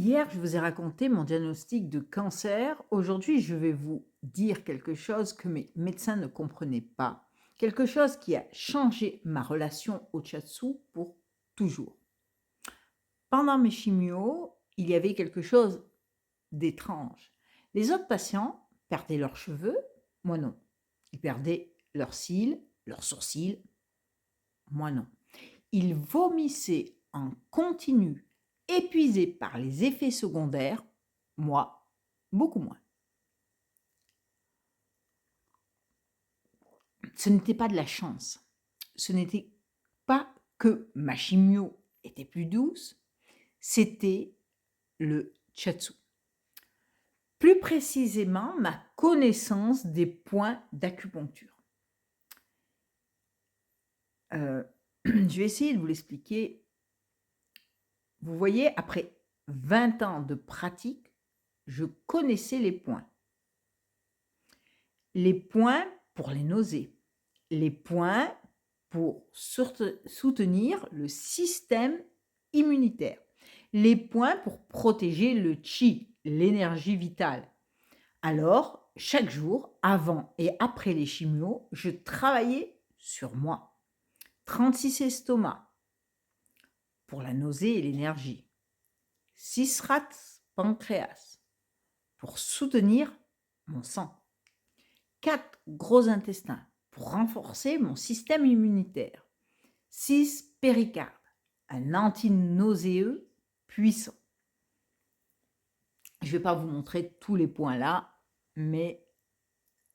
Hier, je vous ai raconté mon diagnostic de cancer. Aujourd'hui, je vais vous dire quelque chose que mes médecins ne comprenaient pas, quelque chose qui a changé ma relation au shiatsu pour toujours. Pendant mes chimios, il y avait quelque chose d'étrange. Les autres patients perdaient leurs cheveux, moi non. Ils perdaient leurs cils, leurs sourcils, moi non. Ils vomissaient en continu, épuisés par les effets secondaires, moi, beaucoup moins. Ce n'était pas de la chance. Ce n'était pas que ma chimio était plus douce, c'était le shiatsu. Plus précisément, ma connaissance des points d'acupuncture. Je vais essayer de vous l'expliquer. Vous voyez, après 20 ans de pratique, je connaissais les points. Les points pour les nausées, les points pour soutenir le système immunitaire, les points pour protéger le chi, l'énergie vitale. Alors, chaque jour, avant et après les chimios, je travaillais sur moi. 36 estomacs pour la nausée et l'énergie. 6 rats pancréas pour soutenir mon sang. 4 gros intestins pour renforcer mon système immunitaire. 6 péricardes, un antinauséeux puissant. Je ne vais pas vous montrer tous les points là, mais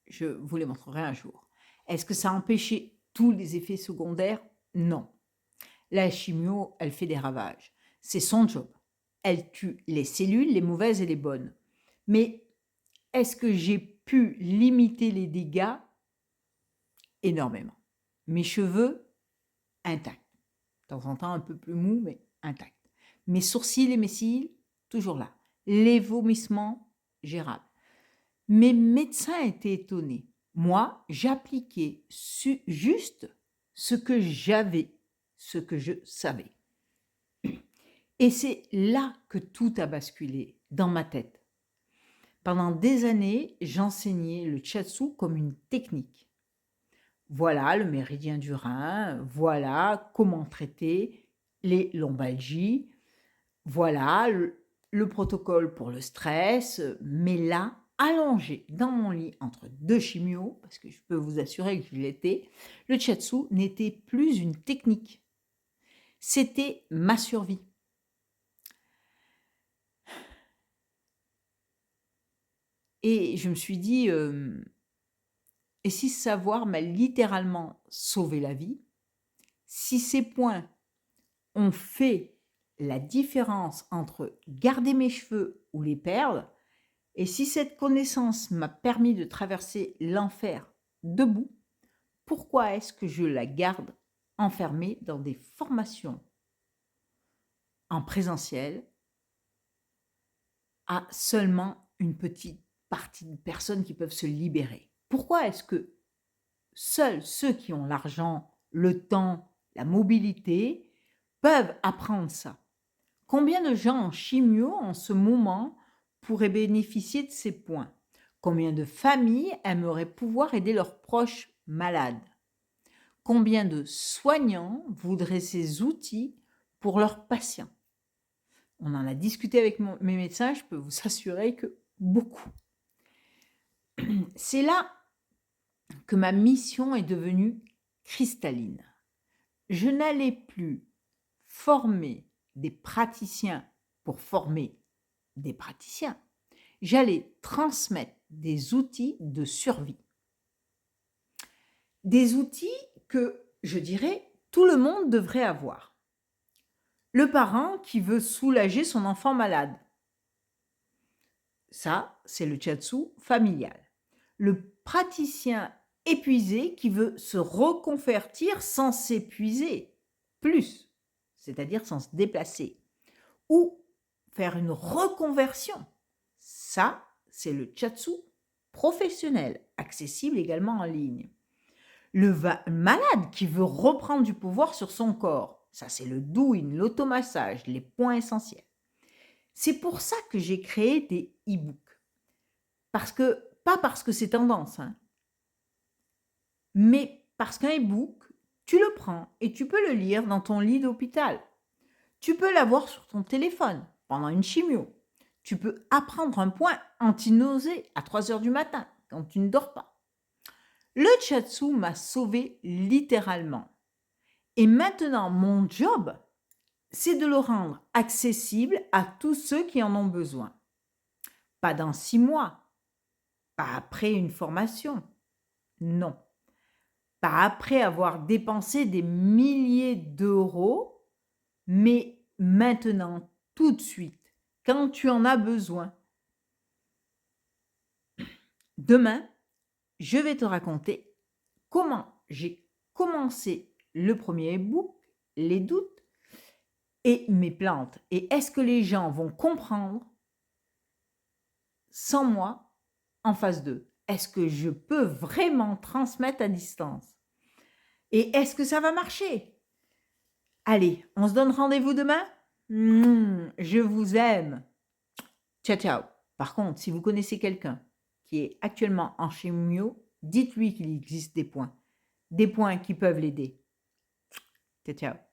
je vous les montrerai un jour. Est-ce que ça a empêché tous les effets secondaires? Non. La chimio, elle fait des ravages. C'est son job. Elle tue les cellules, les mauvaises et les bonnes. Mais est-ce que j'ai pu limiter les dégâts? Énormément. Mes cheveux, intacts. De temps en temps, un peu plus mou, mais intacts. Mes sourcils et mes cils, toujours là. Les vomissements, gérables. Mes médecins étaient étonnés. Moi, j'appliquais juste ce que j'avais, ce que je savais. Et c'est là que tout a basculé dans ma tête. Pendant des années, j'enseignais le shiatsu comme une technique. Voilà le méridien du rein, voilà comment traiter les lombalgies, voilà le protocole pour le stress, mais là, allongé dans mon lit entre deux chimios, parce que je peux vous assurer que je l'étais, le shiatsu n'était plus une technique, c'était ma survie. Et je me suis dit, et si ce savoir m'a littéralement sauvé la vie, si ces points ont fait la différence entre garder mes cheveux ou les perdre, et si cette connaissance m'a permis de traverser l'enfer debout, pourquoi est-ce que je la garde enfermée dans des formations en présentiel à seulement une petite partie de personnes qui peuvent se libérer? Pourquoi est-ce que seuls ceux qui ont l'argent, le temps, la mobilité peuvent apprendre ça? Combien de gens en chimio en ce moment pourraient bénéficier de ces points? Combien de familles aimeraient pouvoir aider leurs proches malades? Combien de soignants voudraient ces outils pour leurs patients? On en a discuté avec mes médecins, je peux vous assurer que beaucoup. C'est là que ma mission est devenue cristalline. Je n'allais plus former des praticiens pour former des praticiens. J'allais transmettre des outils de survie. Des outils que, je dirais, tout le monde devrait avoir. Le parent qui veut soulager son enfant malade. Ça, c'est le shiatsu familial. Le praticien épuisé qui veut se reconvertir sans s'épuiser plus, c'est-à-dire sans se déplacer, ou faire une reconversion. Ça, c'est le shiatsu professionnel, accessible également en ligne. Le malade qui veut reprendre du pouvoir sur son corps, ça c'est le douyin, l'automassage, les points essentiels. C'est pour ça que j'ai créé des e-books. Pas parce que c'est tendance, hein, mais parce qu'un e-book, tu le prends et tu peux le lire dans ton lit d'hôpital. Tu peux l'avoir sur ton téléphone pendant une chimio. Tu peux apprendre un point anti-nausée à 3 heures du matin quand tu ne dors pas. Le shiatsu m'a sauvé littéralement. Et maintenant, mon job, c'est de le rendre accessible à tous ceux qui en ont besoin. Pas dans 6 mois, pas après une formation, non. Pas après avoir dépensé des milliers d'euros, mais maintenant, tout de suite, quand tu en as besoin. Demain, je vais te raconter comment j'ai commencé le premier e-book, les doutes et mes plantes. Et est-ce que les gens vont comprendre sans moi en phase 2? Est-ce que je peux vraiment transmettre à distance? Et est-ce que ça va marcher? Allez, on se donne rendez-vous demain? Je vous aime. Ciao, ciao. Par contre, si vous connaissez quelqu'un qui est actuellement en chimio, dites-lui qu'il existe des points qui peuvent l'aider. Ciao, ciao.